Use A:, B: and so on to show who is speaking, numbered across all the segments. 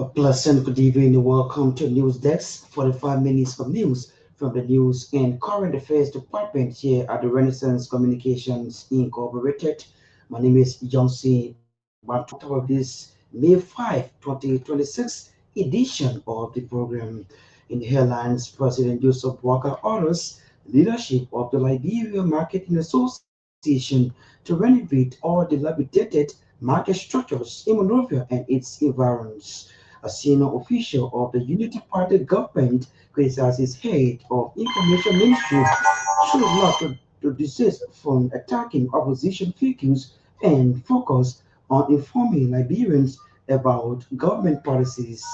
A: A pleasant good evening and welcome to News Desk, 45 minutes of news from the News and Current Affairs Department here at the Renaissance Communications Incorporated. My name is Johnson Gbarntolmah of this May 5, 2026 edition of the program. In the headlines, President Joseph Walker orders leadership of the Liberia Marketing Association to renovate all dilapidated market structures in Monrovia and its environs. A senior official of the Unity Party government criticizes head of information ministry should not to desist from attacking opposition figures and focus on informing Liberians about government policies.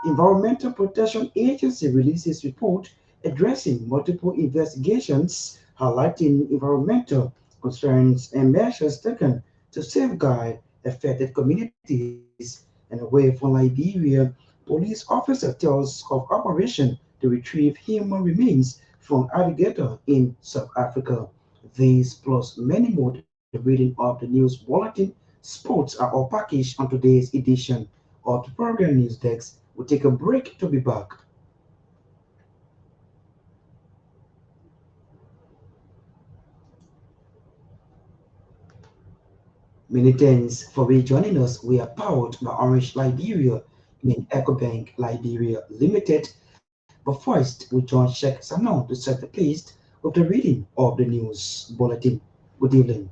A: Environmental Protection Agency releases report addressing multiple investigations highlighting environmental concerns and measures taken to safeguard affected communities and away from Liberia. Police officer tells of operation to retrieve human remains from alligator in South Africa. These plus many more the reading of the news bulletin. Sports are all packaged on today's edition of the program News Desk. We'll take a break to be back. Many thanks for rejoining us. We are powered by Orange Liberia in EcoBank Liberia Limited. But first, we join Sheikh Sanoe to set the pace with the reading of the news bulletin. Good evening.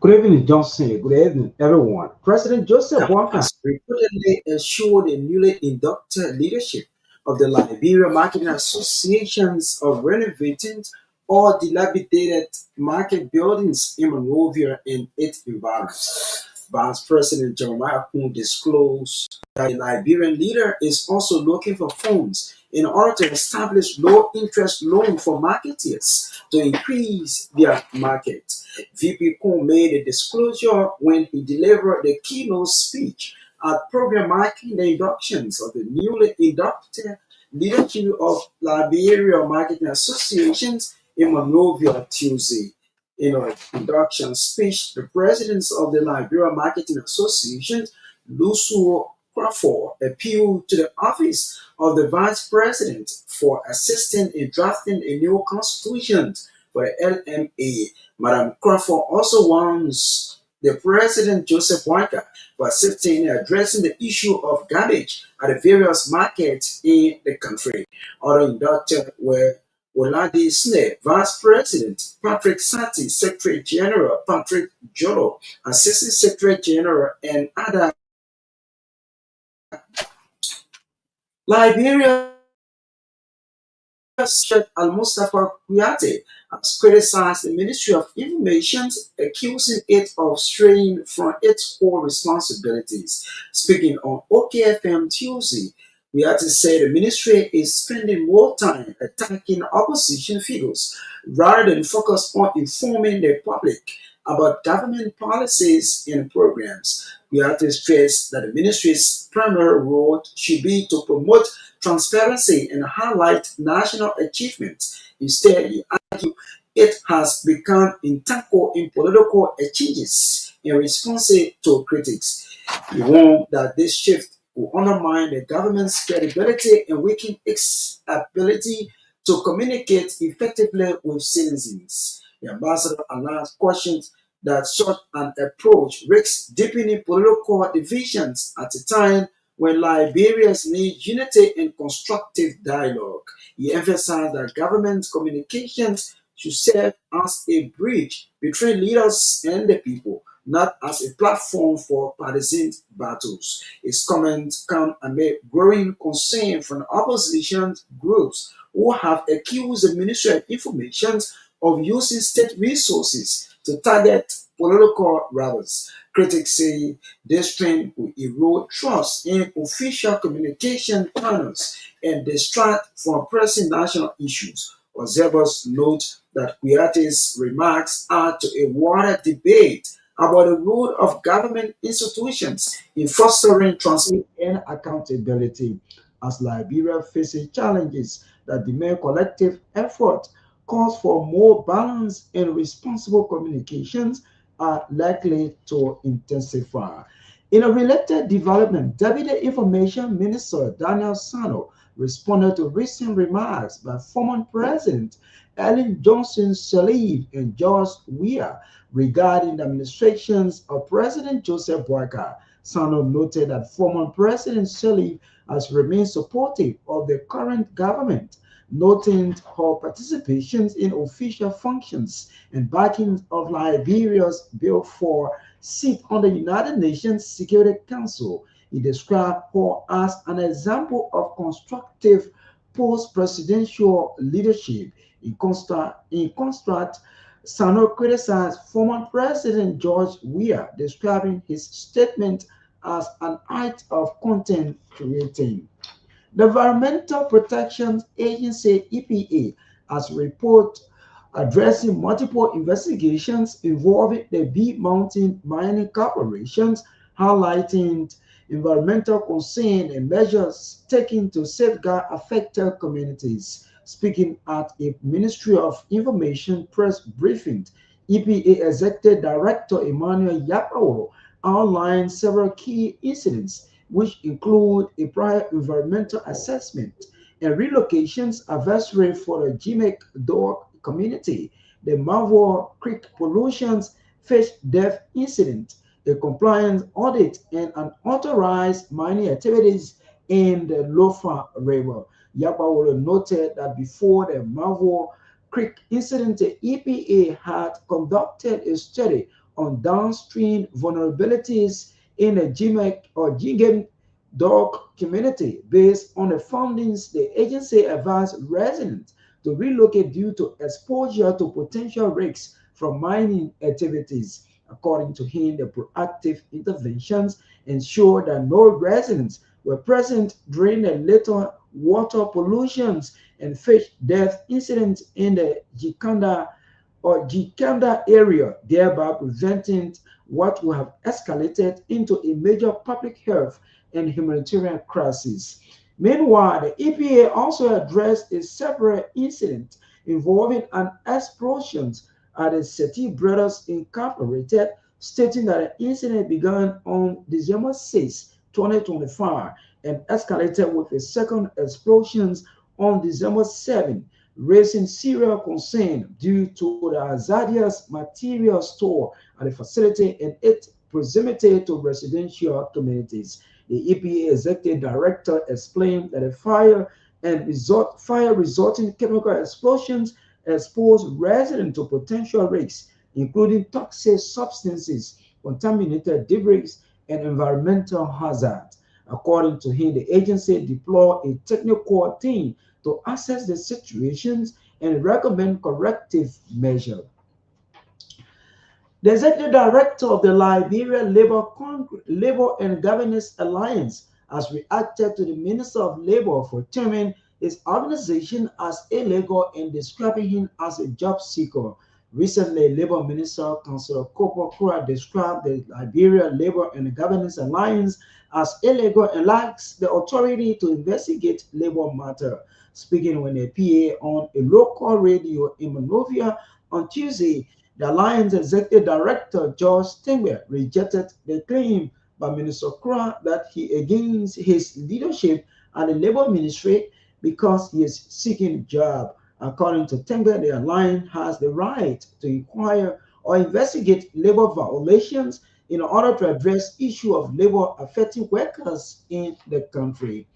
B: Good evening, Johnson. Good evening, everyone. President Joseph Walker.
C: Has reportedly ensured the newly inducted leadership of the Liberia Marketing Associations of renovating all dilapidated market buildings in Monrovia and its environs. Vice President Jeremiah Kuhn disclosed that the Liberian leader is also looking for funds in order to establish low interest loan for marketeers to increase their market. VP Kuhn made a disclosure when he delivered the keynote speech at program marking the inductions of the newly inducted leadership of Liberia Marketing Associations in Monrovia Tuesday. In an induction speech, the presidents of the Liberia Marketing Association, Lusu Crawford, appealed to the office of the vice president for assisting in drafting a new constitution for the LMA. Madam Crawford also warns the President Joseph Walker for assisting in addressing the issue of garbage at the various markets in the country. Other inducted were Olade Snare, Vice President, Patrick Sati, Secretary General, Patrick Jolo, Assistant Secretary General, and other Liberia's Sheikh Al-Mustafa Kuyate has criticized the Ministry of Information, accusing it of straying from its core responsibilities. Speaking on OKFM Tuesday, Kuyate said the ministry is spending more time attacking opposition figures rather than focus on informing the public about government policies and programs. Kuyate stressed that the ministry's primary role should be to promote transparency and highlight national achievements. Instead, he argued it has become entangled in political exchanges in response to critics. He warned that this shift will undermine the government's credibility and weaken its ability to communicate effectively with citizens. The ambassador announced questions that such an approach risks deepening political divisions at a time when Liberians need unity and constructive dialogue. He emphasized that government communications should serve as a bridge between leaders and the people, not as a platform for partisan battles. His comments come amid growing concern from opposition groups who have accused the Ministry of Information of using state resources to target political rivals. Critics say this trend will erode trust in official communication channels and distract from pressing national issues. Observers note that Kuyate's remarks add to a wider debate about the role of government institutions in fostering transparency
B: And accountability as Liberia faces challenges that demand collective effort. Calls for more balanced and responsible communications are likely to intensify. In a related development, Deputy Information Minister Daniel Sanoe responded to recent remarks by former President Ellen Johnson Sirleaf and George Weah regarding the administrations of President Joseph Boakai. Sanoe noted that former President Sirleaf has remained supportive of the current government, noting her participations in official functions and backing of Liberia's bill for seat on the United Nations Security Council. He described her as an example of constructive post-presidential leadership. In contrast, Sano criticized former President George Weah, describing his statement as an act of content creating. The Environmental Protection Agency (EPA) has reported addressing multiple investigations involving the Big Mountain Mining Corporations, highlighting environmental concern and measures taken to safeguard affected communities. Speaking at a Ministry of Information press briefing, EPA Executive Director Emmanuel Yapao outlined several key incidents, which include a prior environmental assessment and relocations advisory for the Jimek Dog community, the Marvel Creek pollutions fish death incident, a compliance audit, and unauthorized mining activities in the Lofa River. Yabawolo noted that before the Marvel Creek incident, the EPA had conducted a study on downstream vulnerabilities in the Jigem dog community. Based on the findings, the agency advised residents to relocate due to exposure to potential risks from mining activities. According to him, the proactive interventions ensured that no residents were present during the later water pollutions and fish death incidents in the Gikanda area, thereby preventing what would have escalated into a major public health and humanitarian crisis. Meanwhile, the EPA also addressed a separate incident involving an explosion at the Seti Brothers Incorporated, stating that the incident began on December 6, 2025, and escalated with a second explosion on December 7, raising serious concern due to the hazardous material store at the facility and its proximity to residential communities. The EPA executive director explained that a fire resulting chemical explosions exposed residents to potential risks, including toxic substances, contaminated debris, and environmental hazards. According to him, the agency deployed a technical team to assess the situations and recommend corrective measures. The executive director of the Liberia Labor and Governance Alliance has reacted to the Minister of Labor for terming his organization as illegal and describing him as a job seeker. Recently, Labor Minister Councillor Kopo Kura described the Liberia Labor and Governance Alliance as illegal and lacks the authority to investigate labor matter. Speaking when a PA on a local radio in Monrovia on Tuesday, the Alliance Executive Director George Stengber rejected the claim by Minister Kura that he against his leadership at the Labor Ministry because he is seeking a job. According to Stengber, the Alliance has the right to inquire or investigate labor violations in order to address issues of labor affecting workers in the country.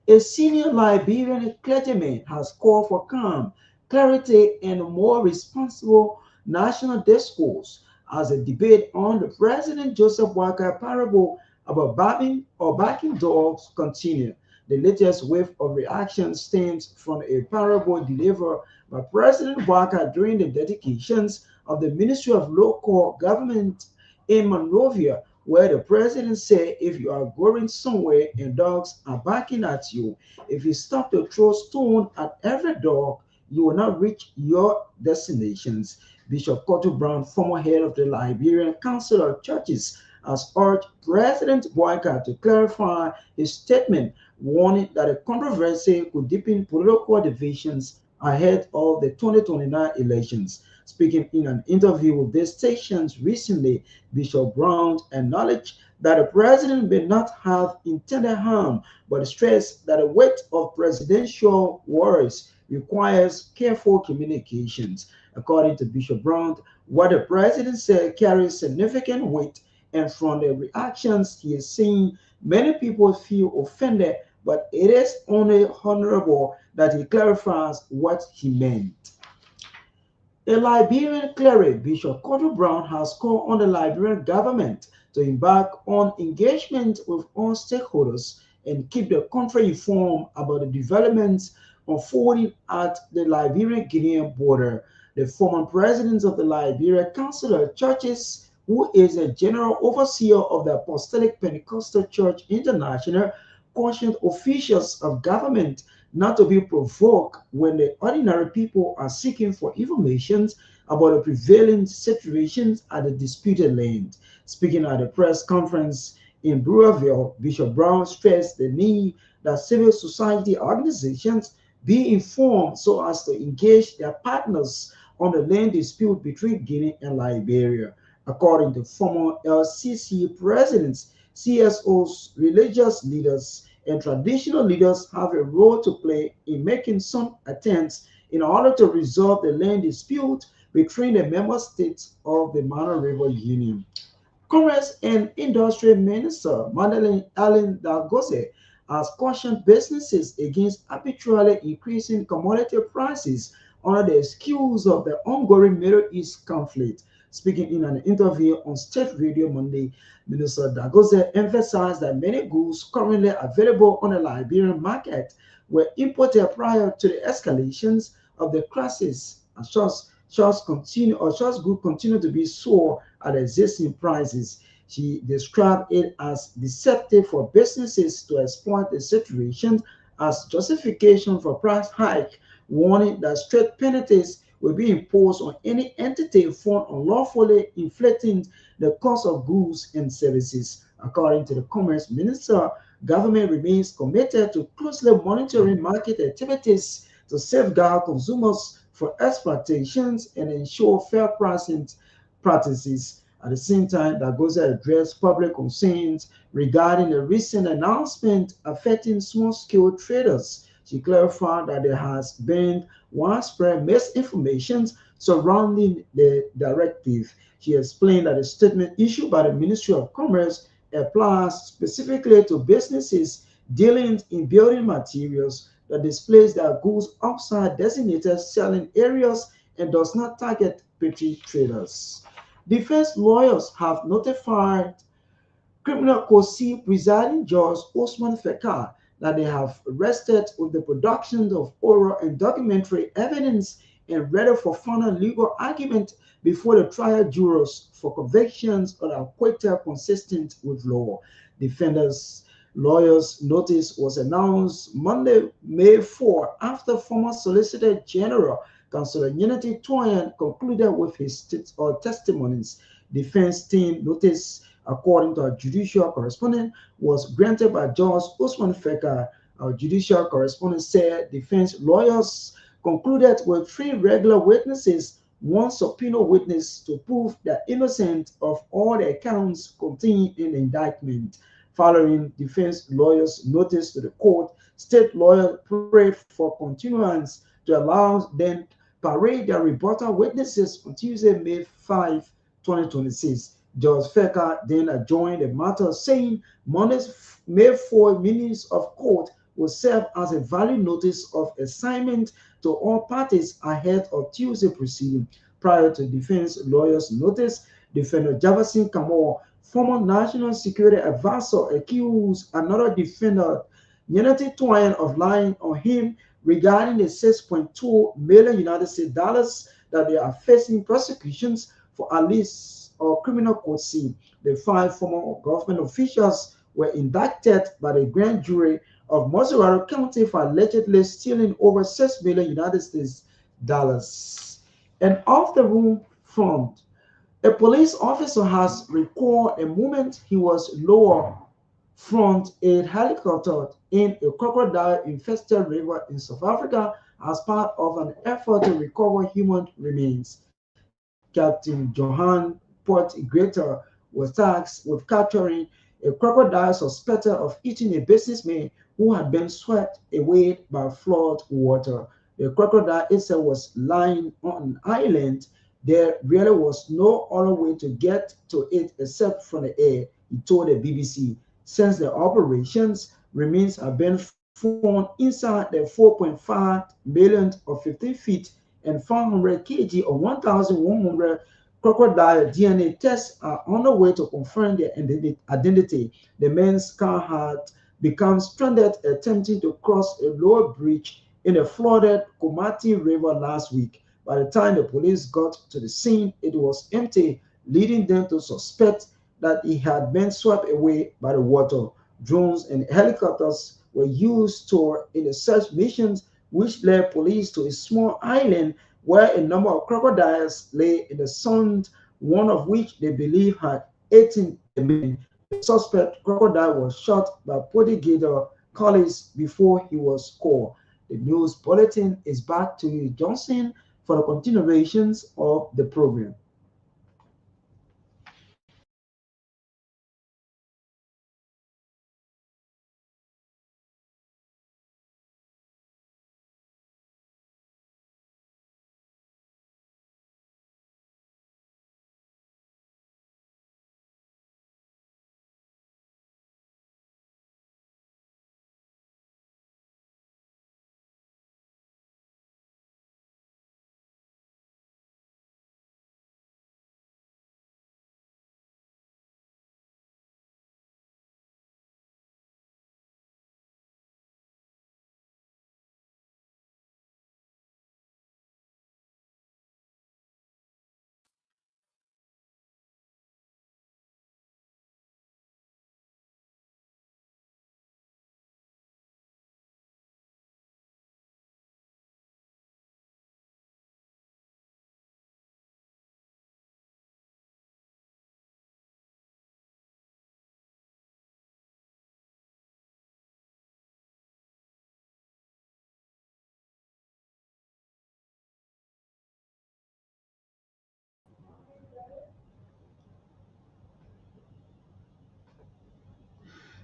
B: A senior Liberian clergyman has called for calm, clarity, and more responsible national discourse as a debate on the President Joseph Walker parable about backing dogs continue. The latest wave of reaction stems from a parable delivered by President Walker during the dedications of the Ministry of Local Government in Monrovia, where the president said if you are going somewhere and dogs are barking at you, if you stop to throw stone at every dog, you will not reach your destinations. Bishop Cotto Brown, former head of the Liberian Council of Churches, has urged President Boyka to clarify his statement, warning that the controversy could deepen political divisions ahead of the 2029 elections. Speaking in an interview with these stations recently, Bishop Brown acknowledged that the president may not have intended harm, but stressed that the weight of presidential words requires careful communications. According to Bishop Brown, what the president said carries significant weight, and from the reactions he is seeing, many people feel offended, but it is only honorable that he clarifies what he meant. A Liberian cleric, Bishop Cotto Brown, has called on the Liberian government to embark on engagement with all stakeholders and keep the country informed about the developments unfolding at the Liberian-Guinean border. The former president of the Liberia Council of Churches, who is a general overseer of the Apostolic Pentecostal Church International, cautioned officials of government not to be provoked when the ordinary people are seeking for information about the prevailing situations at the disputed land. Speaking at a press conference in Brewerville, Bishop Brown stressed the need that civil society organizations be informed so as to engage their partners on the land dispute between Guinea and Liberia. According to former LCC presidents, CSOs, religious leaders, and traditional leaders have a role to play in making some attempts in order to resolve the land dispute between the member states of the Mano River Union. Commerce and Industry Minister Madeleine Allen Dalgose has cautioned businesses against arbitrarily increasing commodity prices under the excuse of the ongoing Middle East conflict. Speaking in an interview on State Radio Monday, Minister Dalgose emphasized that many goods currently available on the Liberian market were imported prior to the escalations of the crisis, and such goods continue to be sold at existing prices. She described it as deceptive for businesses to exploit the situation as justification for price hike, warning that strict penalties will be imposed on any entity found unlawfully inflating the cost of goods and services. According to the Commerce Minister, government remains committed to closely monitoring market activities to safeguard consumers for exploitations and ensure fair pricing practices. At the same time, Dagosa addressed public concerns regarding the recent announcement affecting small-scale traders. She clarified that there has been widespread misinformation surrounding the directive. She explained that the statement issued by the Ministry of Commerce applies specifically to businesses dealing in building materials that displays their goods outside designated selling areas and does not target petty traders. Defense lawyers have notified Criminal Court presiding judge Osman Fekar that they have rested with the production of oral and documentary evidence and ready for final legal argument before the trial jurors for convictions or acquittal consistent with law. Defenders lawyers' notice was announced Monday, May 4, after former Solicitor General Councillor Unity Toyan concluded with his testimonies. Defense team notice, according to our judicial correspondent, was granted by Judge Usman Feka. Our judicial correspondent said defense lawyers concluded with three regular witnesses, one subpoena witness to prove the innocent of all the accounts contained in the indictment. Following defense lawyers' notice to the court, state lawyers prayed for continuance to allow them parade their rebuttal witnesses on Tuesday, May 5, 2026. Judge Fecker then adjourned the matter, saying Monday's May 4 minutes of court will serve as a valid notice of assignment to all parties ahead of Tuesday proceeding. Prior to defense lawyers' notice, defendant Jefferson Kamor, former national security advisor, accused another defendant, Unity Twine, of lying on him regarding the 6.2 million United States dollars that they are facing prosecutions for at least or criminal court scene. The five former government officials were indicted by the grand jury of Mossoraro County for allegedly stealing over 6 million United States dollars. And off the room front, a police officer has recalled a moment he was lowered from a helicopter in a crocodile-infested river in South Africa as part of an effort to recover human remains. Captain Johann Portgreter was tasked with capturing a crocodile suspected of eating a businessman who had been swept away by flood water. The crocodile itself was lying on an island. There really was no other way to get to it except from the air, he told the BBC. Since the operations, remains have been found inside the 4.5 million or 15 feet and 500 kg or 1,100 crocodile DNA tests are on the way to confirm their identity. The men's car had become stranded attempting to cross a lower bridge in the flooded Komati River last week. By the time the police got to the scene, it was empty, leading them to suspect that it had been swept away by the water. Drones and helicopters were used in the search missions, which led police to a small island where a number of crocodiles lay in the sand, one of which they believe had eaten the men. The suspect crocodile was shot by Portigator colleagues before he was caught. The news bulletin is back to you, Johnson, for the continuations of the program.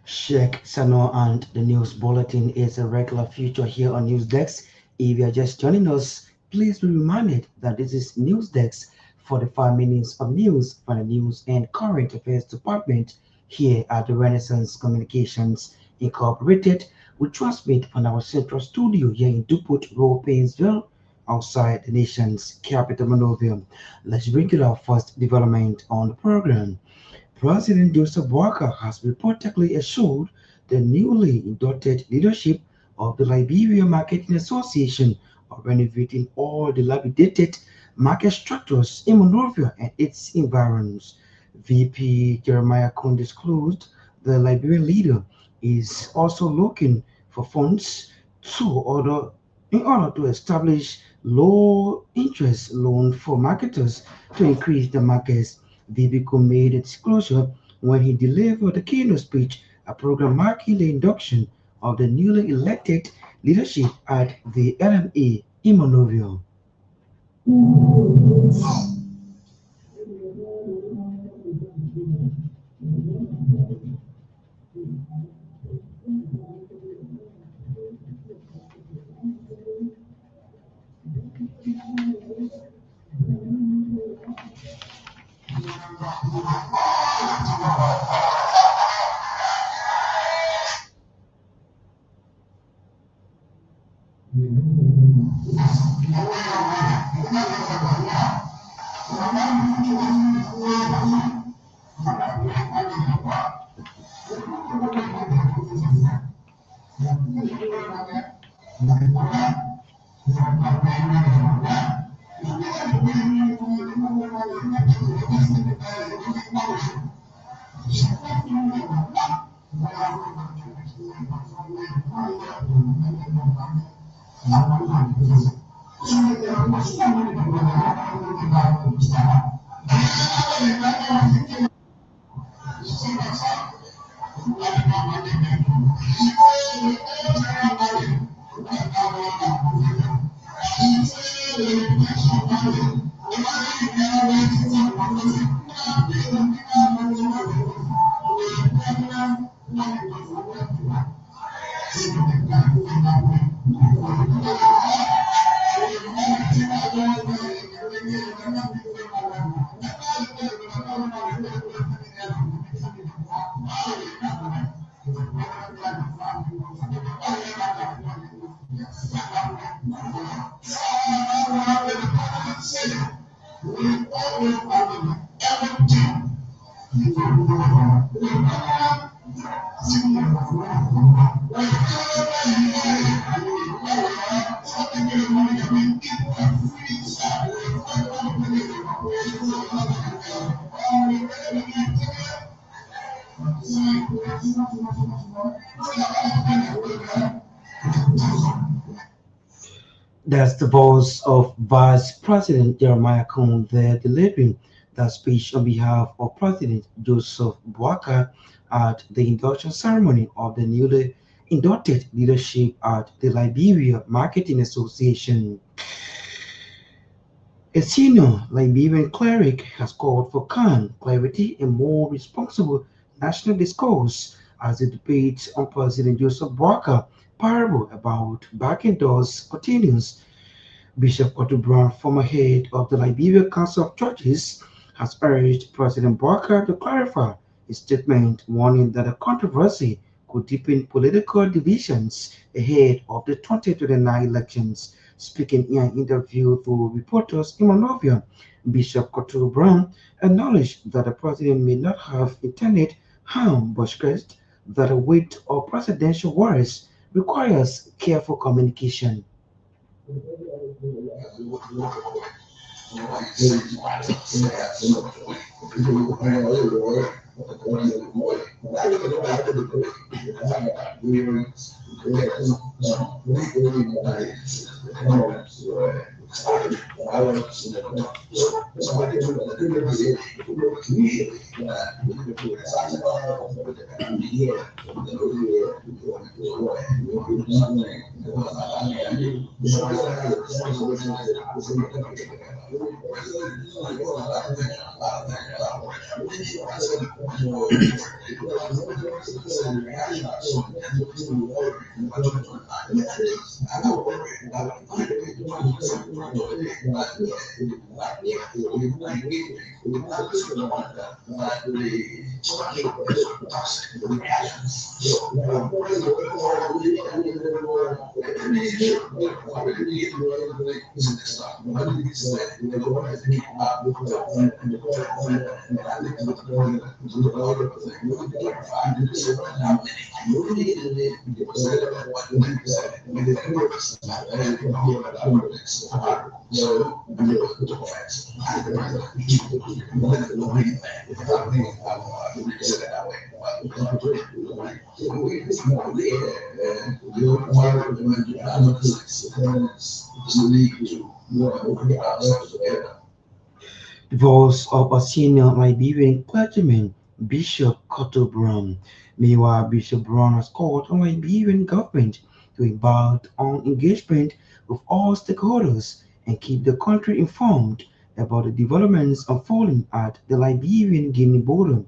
A: Sheikh Sanoe and the news bulletin is a regular feature here on Newsdesk. If you are just joining us, please be reminded that this is Newsdesk, 45 minutes of news from the News and Current Affairs Department here at the Renaissance Communications Incorporated. We transmit from our central studio here in Dupont Road, Painesville, outside the nation's capital, Monrovia. Let's bring you our first development on the program. President Joseph Walker has reportedly assured the newly inducted leadership of the Liberia Marketing Association of renovating all dilapidated market structures in Monrovia and its environs. VP Jeremiah Kuhn disclosed the Liberian leader is also looking for funds in order to establish low interest loan for marketers to increase the market's. Vivico made a disclosure when he delivered the keynote speech, a program marking the induction of the newly elected leadership at the LMA in Monrovia. That's the voice of Vice President Jeremiah Cohn there delivering that speech on behalf of President Joseph Boakai at the induction ceremony of the newly inducted leadership at the Liberia Marketing Association. A senior Liberian cleric has called for calm, clarity, and more responsible national discourse as the debate on President Joseph Boakai parable about backing doors continues. Bishop Otto Brown, former head of the Liberia Council of Churches, has urged President Barker to clarify his statement, warning that the controversy could deepen political divisions ahead of the 2029 elections. Speaking in an interview to reporters in Monrovia, Bishop Otto Brown acknowledged that the president may not have intended harm but stressed that the weight of presidential words requires careful communication. The voice of a senior Liberian clergyman, Bishop Cotto Brown. Meanwhile, Bishop Brown has called on Liberian government to embark on engagement with all stakeholders and keep the country informed about the developments unfolding at the Liberian-Guinea border.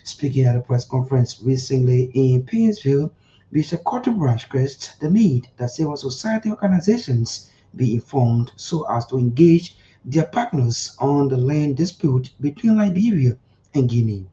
A: Speaking at a press conference recently in Painesville, Bishop Cotto Brown stressed the need that civil society organizations be informed so as to engage their partners on the land dispute between Liberia and Guinea.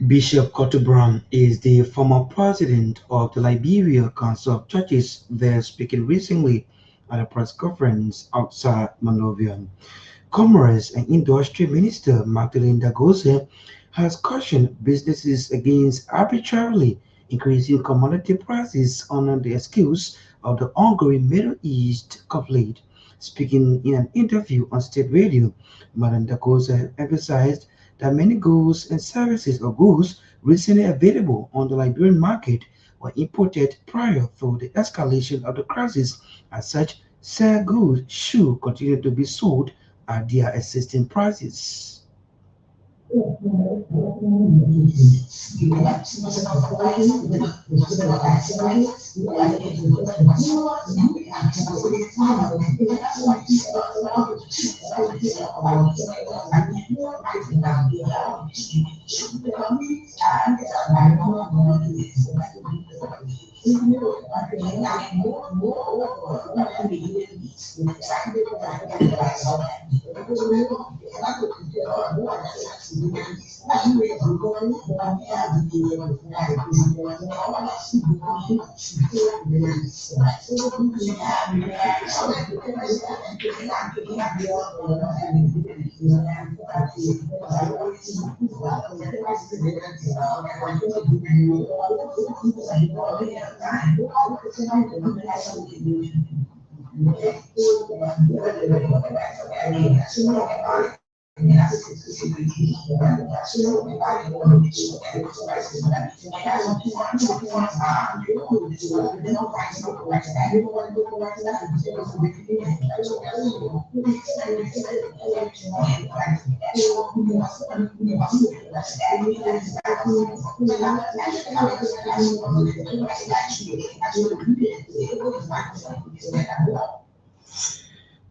A: Bishop Cotobram is the former president of the Liberia Council of Churches, there speaking recently at a press conference outside Monrovia. Commerce and Industry Minister Magdalene Dagosa has cautioned businesses against arbitrarily increasing commodity prices under the excuse of the ongoing Middle East conflict. Speaking in an interview on state radio, Madam Dagosa emphasized that many goods and services or goods recently available on the Liberian market were imported prior to the escalation of the crisis. As such, said goods should continue to be sold at their existing prices.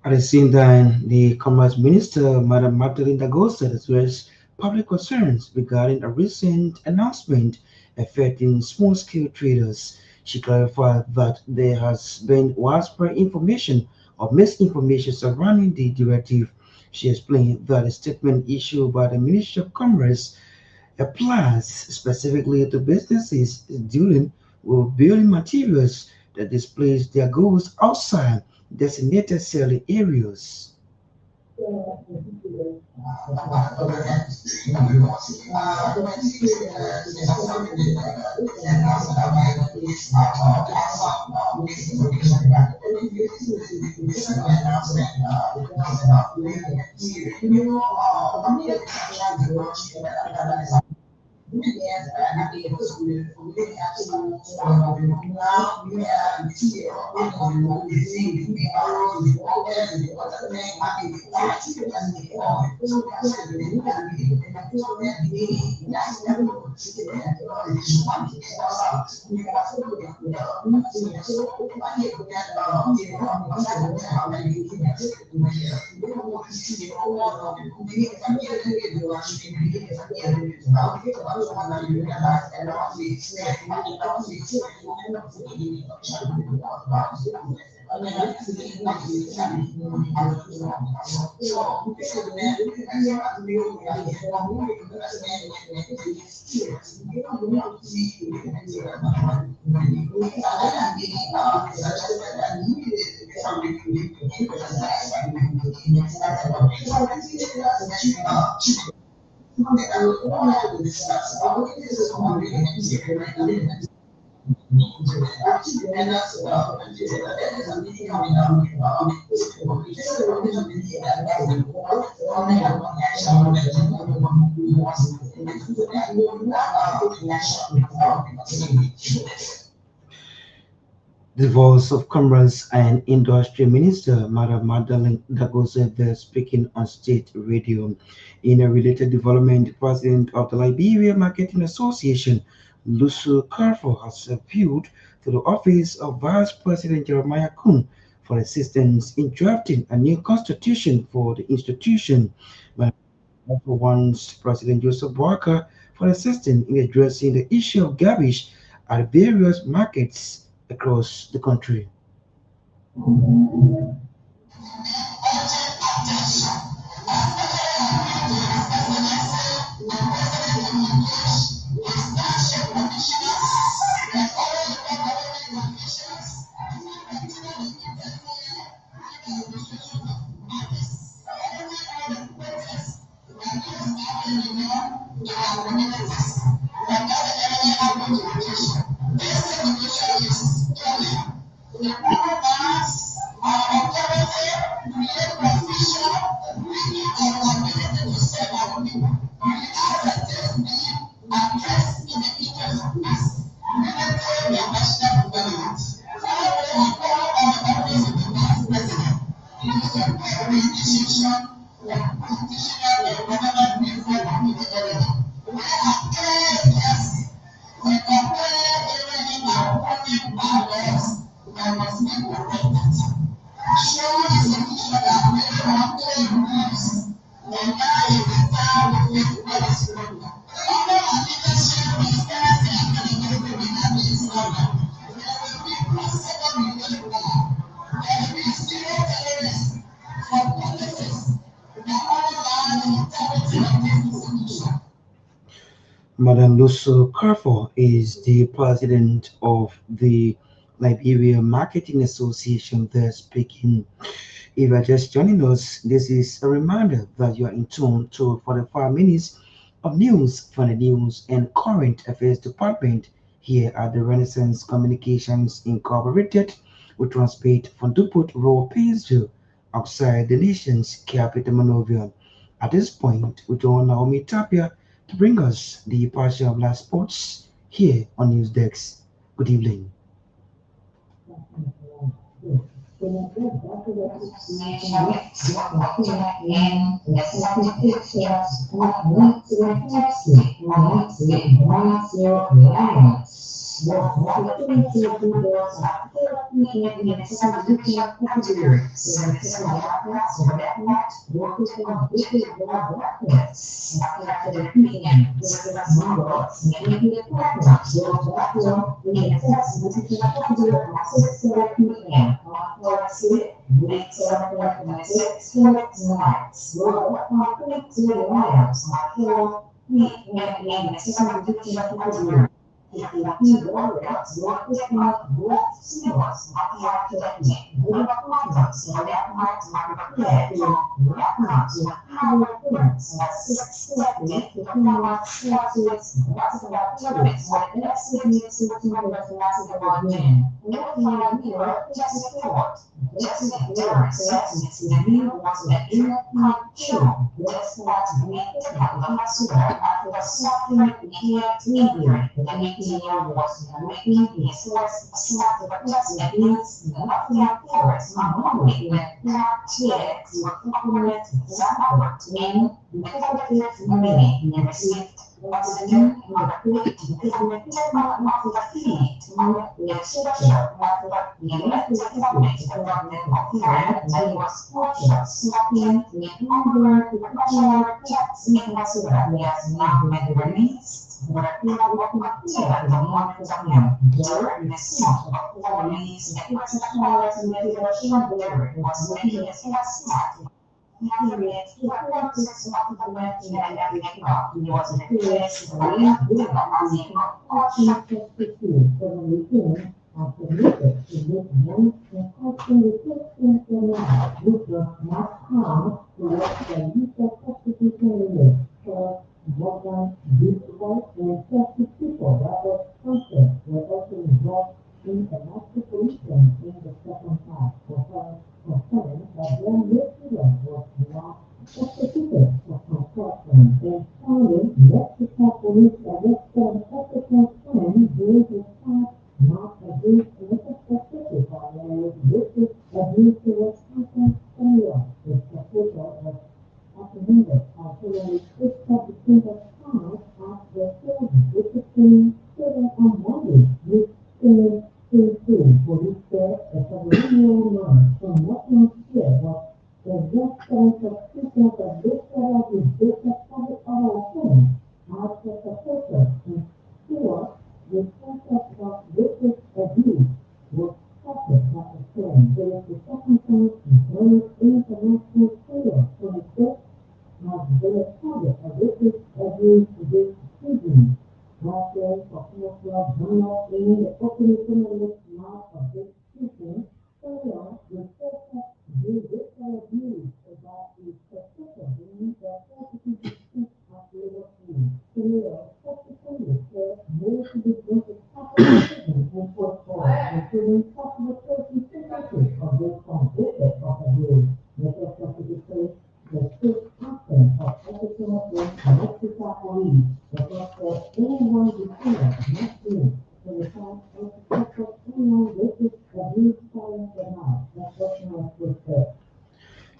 A: At the same time, the Commerce Minister, Madam Magdalene Dagosa, expressed public concerns regarding a recent announcement affecting small-scale traders. She clarified that there has been widespread information or misinformation surrounding the directive. She explained that a statement issued by the Ministry of Commerce applies specifically to businesses dealing with building materials that displays their goods outside designated selling areas. The voice of Commerce and Industry Minister Madam Magdalene Dagosebe speaking on state radio. In a related development, the president of the Liberia Marketing Association, Lusu Carfor, has appealed to the office of Vice President Jeremiah Kun for assistance in drafting a new constitution for the institution. Madam also wants President Joseph Barker for assistance in addressing the issue of garbage at various markets across the country. Madam Luso Carfor is the president of the Liberia Marketing Association there speaking. If you're just joining us, this is a reminder that you are in tune to 45 minutes of news from the News and Current Affairs Department here at the Renaissance Communications Incorporated. We transmit from Duput Road, Painesville, outside the nation's capital, Monrovia. At this point, we join Naomi Tapia to bring us the partial of last sports here on News Decks. Good evening.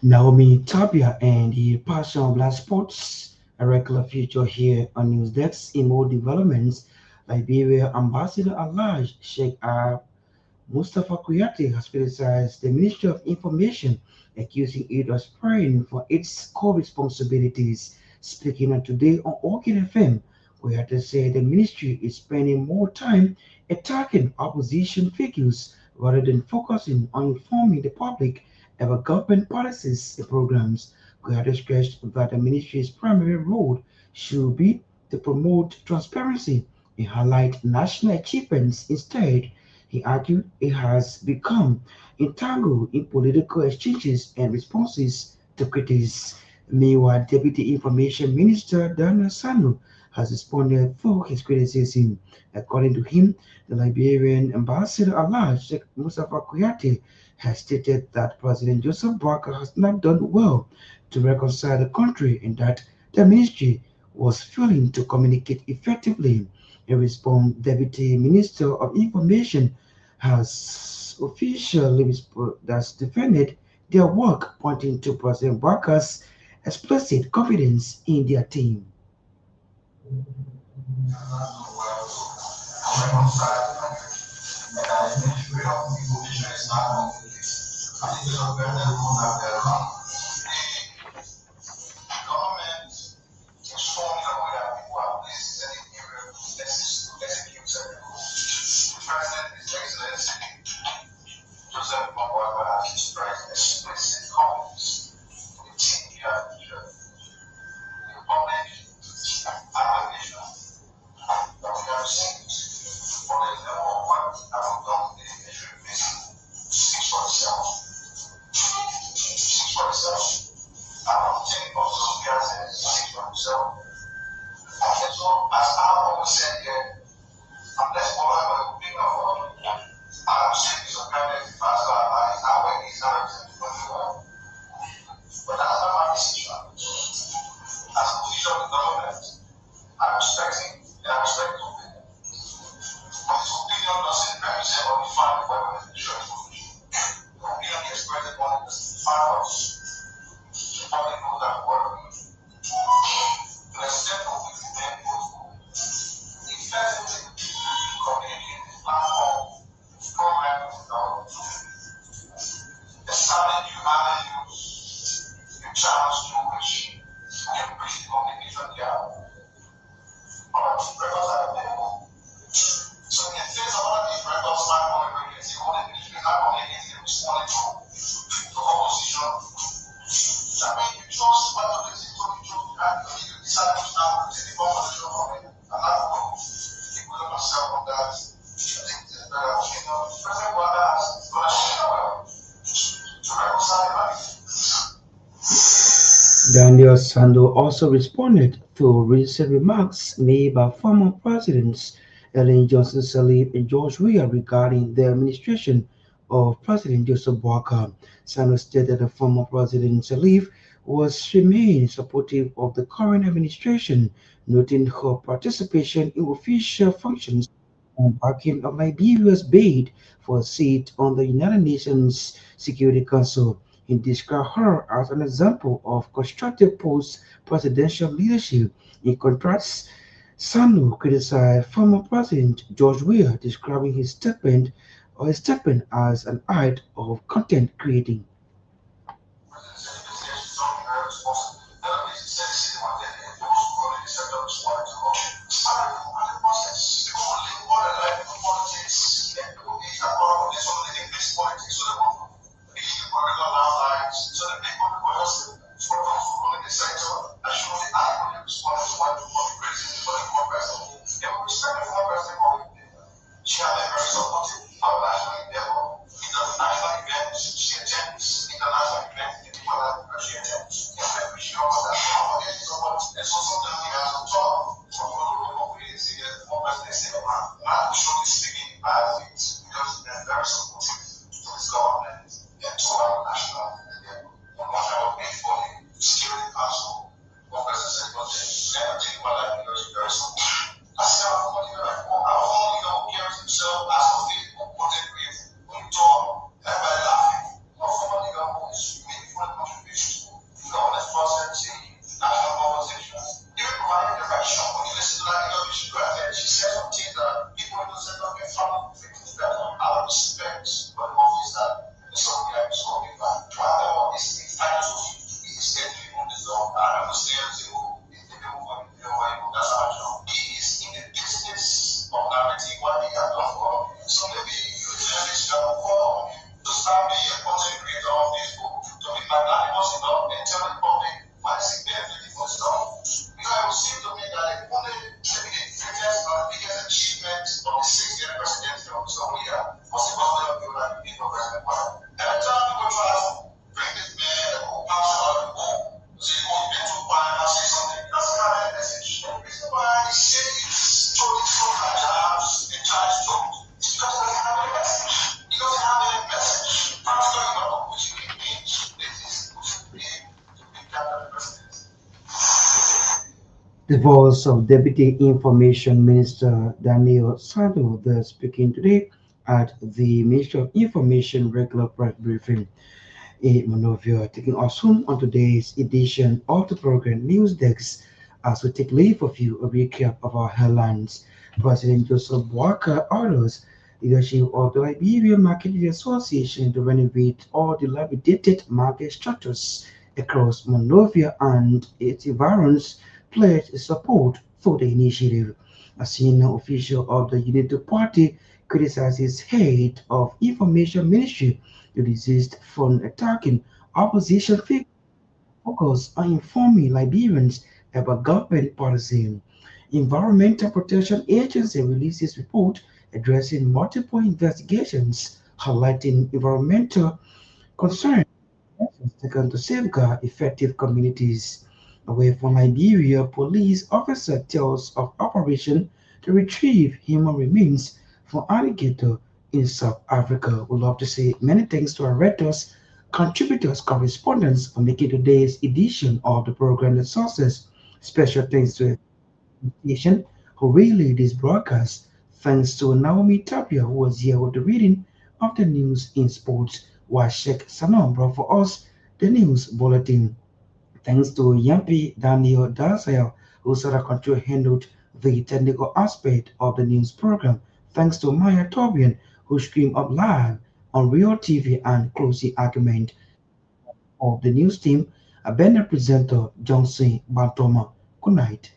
A: Naomi Tapia and the passion of black sports, a regular feature here on News Desk. In more developments, Liberia Ambassador at Large Sheikh Mustafa Kuyate has criticized the Ministry of Information, accusing it of spraying for its core responsibilities. Speaking on today on Orchid FM, Kuyate said the ministry is spending more time attacking opposition figures rather than focusing on informing the public about government policies and programs. Kuyate stressed that the ministry's primary role should be to promote transparency and highlight national achievements. Instead, he argued it has become entangled in political exchanges and responses to critics. Meanwhile, Deputy Information Minister Daniel Sanoe has responded to his criticism. According to him, the Liberian ambassador at large, Sheikh Mustafa Kuyate, has stated that President Joseph Barker has not done well to reconcile the country and that the ministry was failing to communicate effectively. In response, Deputy Minister of Information has officially that's defended their work, pointing to President Barker's explicit confidence in their team. Daniel Sando also responded to recent remarks made by former presidents Ellen Johnson Sirleaf and George Weah regarding the administration of President Joseph Boakai. Sando stated that former President Sirleaf was remain supportive of the current administration, noting her participation in official functions and backing of Liberia's bid for a seat on the United Nations Security Council. He described her as an example of constructive post-presidential leadership. In contrast, Sanoe criticized former President George Weah, describing his statement as an act of content creating. The voice of Deputy Information Minister Daniel Sanoe, thus speaking today at the Ministry of Information regular press briefing in Monrovia, taking us home on today's edition of the program News Desk as we take leave of you, a recap of our headlines. President Joseph Boakai orders leadership of the Liberian Marketing Association to renovate all dilapidated market structures across Monrovia and its environs pledged support for the initiative. A senior official of the Unity Party criticizes head of Information Ministry to desist from attacking opposition figures focused on informing Liberians about government policy. Environmental Protection Agency releases report addressing multiple investigations highlighting environmental concerns taken to safeguard effective communities. Away from Liberia, police officer tells of operation to retrieve human remains from alligator in South Africa. We'd love to say many thanks to our writers, contributors, correspondents for making today's edition of the program the sources. Special thanks to the station who relayed this broadcast. Thanks to Naomi Tapia who was here with the reading of the news in sports, while Sheikh Sanoe brought for us the news bulletin. Thanks to Yampi Daniel Darsel, who sort of control handled the technical aspect of the news program. Thanks to Maya Torgbean, who streamed up live on Real TV and closing argument of the news team, a banner presenter Johnson Gbarntolmah. Good night.